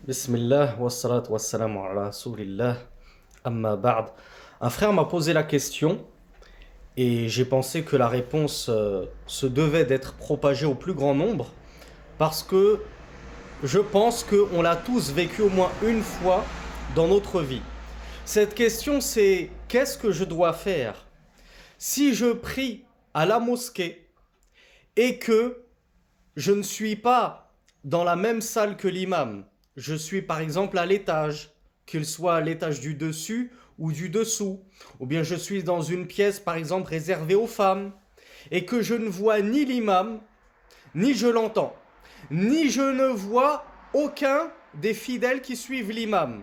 Bismillah, wassalat wassalamu ala rasulillah, amma ba'd. Un frère m'a posé la question et j'ai pensé que la réponse se devait d'être propagée au plus grand nombre parce que je pense qu'on l'a tous vécu au moins une fois dans notre vie. Cette question c'est qu'est-ce que je dois faire si je prie à la mosquée et que je ne suis pas dans la même salle que l'imam. Je suis par exemple à l'étage, qu'il soit à l'étage du dessus ou du dessous. Ou bien je suis dans une pièce par exemple réservée aux femmes et que je ne vois ni l'imam, ni je l'entends, ni je ne vois aucun des fidèles qui suivent l'imam.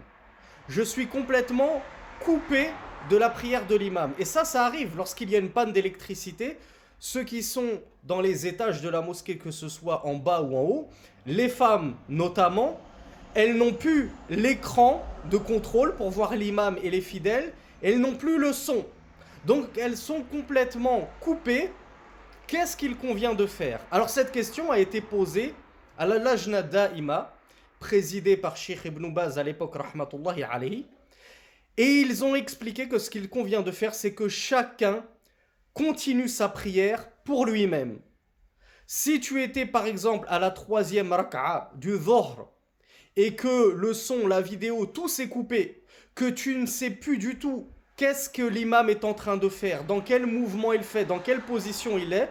Je suis complètement coupé de la prière de l'imam. Et ça arrive lorsqu'il y a une panne d'électricité. Ceux qui sont dans les étages de la mosquée, que ce soit en bas ou en haut, les femmes notamment, elles n'ont plus l'écran de contrôle pour voir l'imam et les fidèles, elles n'ont plus le son. Donc elles sont complètement coupées. Qu'est-ce qu'il convient de faire? Alors cette question a été posée à la Lajna Da'ima, présidée par Sheikh Ibn Baz à l'époque, rahmatullahi alayhi, et ils ont expliqué que ce qu'il convient de faire, c'est que chacun continue sa prière pour lui-même. Si tu étais par exemple à la troisième raka'a du Dhuhr et que le son, la vidéo, tout s'est coupé, que tu ne sais plus du tout qu'est-ce que l'imam est en train de faire, dans quel mouvement il fait, dans quelle position il est,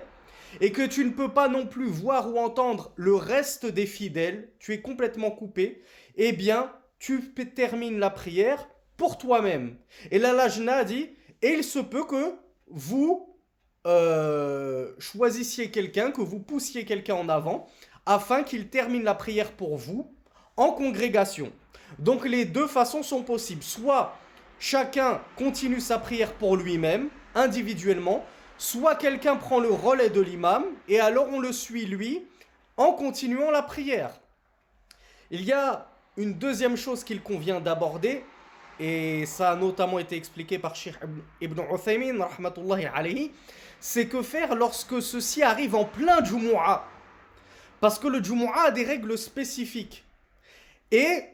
et que tu ne peux pas non plus voir ou entendre le reste des fidèles, tu es complètement coupé, eh bien, tu termines la prière pour toi-même. Et là, Lajna dit, et il se peut que vous choisissiez quelqu'un, que vous poussiez quelqu'un en avant, afin qu'il termine la prière pour vous en congrégation. Donc les deux façons sont possibles. Soit chacun continue sa prière pour lui-même, individuellement, soit quelqu'un prend le relais de l'imam et alors on le suit lui en continuant la prière. Il y a une deuxième chose qu'il convient d'aborder, et ça a notamment été expliqué par Cheikh Ibn Uthaymin, rahmatullahi alayhi, c'est que faire lorsque ceci arrive en plein Jumu'ah. Parce que le Jumu'ah a des règles spécifiques. Et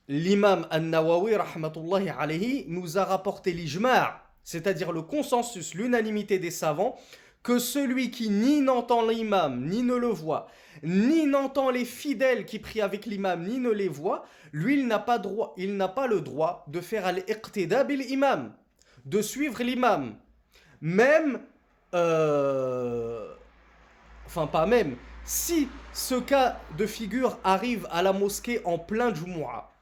l'imam An-Nawawi, rahmatullahi alayhi, nous a rapporté l'ijma', c'est-à-dire le consensus, l'unanimité des savants, que celui qui ni n'entend l'imam, ni ne le voit, ni n'entend les fidèles qui prient avec l'imam, ni ne les voit, lui, il n'a pas le droit de faire al-iqtida bil-imam, de suivre l'imam. Même, enfin pas même, si ce cas de figure arrive à la mosquée en plein Jumu'ah,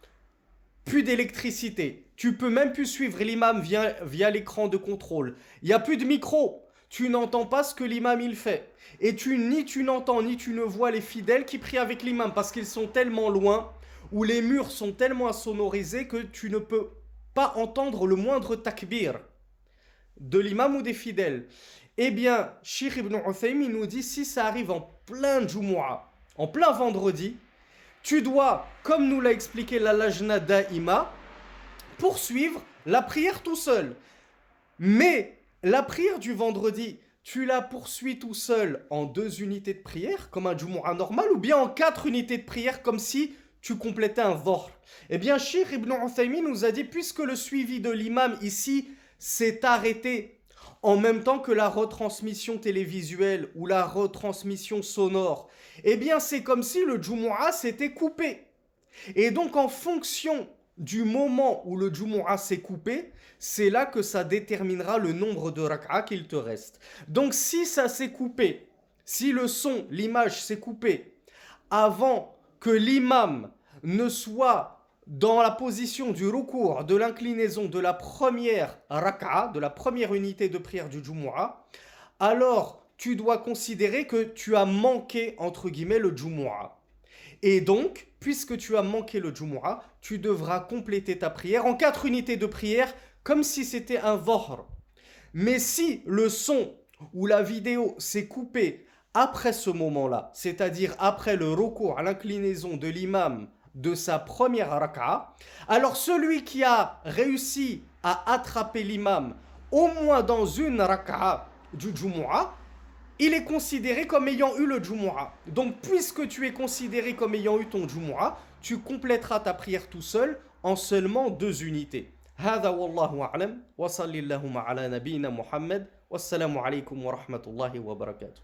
plus d'électricité, tu peux même plus suivre l'imam via l'écran de contrôle, il n'y a plus de micro, tu n'entends pas ce que l'imam il fait, et ni tu n'entends ni tu ne vois les fidèles qui prient avec l'imam, parce qu'ils sont tellement loin, ou les murs sont tellement insonorisés que tu ne peux pas entendre le moindre takbir de l'imam ou des fidèles. Eh bien, Sheikh Ibn Uthaymin nous dit, si ça arrive en plein Jumu'ah, en plein vendredi, tu dois, comme nous l'a expliqué la Lajna Da'ima, poursuivre la prière tout seul. Mais la prière du vendredi, tu la poursuis tout seul en 2 unités de prière, comme un Jumu'ah normal, ou bien en 4 unités de prière, comme si tu complétais un Dhuhr. Eh bien, Sheikh Ibn Uthaymin nous a dit, puisque le suivi de l'imam ici s'est arrêté en même temps que la retransmission télévisuelle ou la retransmission sonore, eh bien c'est comme si le Jumu'ah s'était coupé. Et donc en fonction du moment où le Jumu'ah s'est coupé, c'est là que ça déterminera le nombre de rak'a qu'il te reste. Donc si ça s'est coupé, si le son, l'image s'est coupée avant que l'imam ne soit dans la position du ruku', de l'inclinaison de la première rak'a, de la première unité de prière du Jumu'ah, alors tu dois considérer que tu as manqué, entre guillemets, le Jumu'ah. Et donc, puisque tu as manqué le Jumu'ah, tu devras compléter ta prière en 4 unités de prière, comme si c'était un Dhuhr. Mais si le son ou la vidéo s'est coupé après ce moment-là, c'est-à-dire après le recours à l'inclinaison de l'imam de sa première raka'a, alors celui qui a réussi à attraper l'imam au moins dans une raka'a du Jumu'ah, il est considéré comme ayant eu le Jumu'ah. Donc, puisque tu es considéré comme ayant eu ton Jumu'ah, tu compléteras ta prière tout seul en seulement 2 unités. هذا والله أعلم وصلى اللهم على نبينا محمد والسلام عليكم ورحمة الله وبركاته.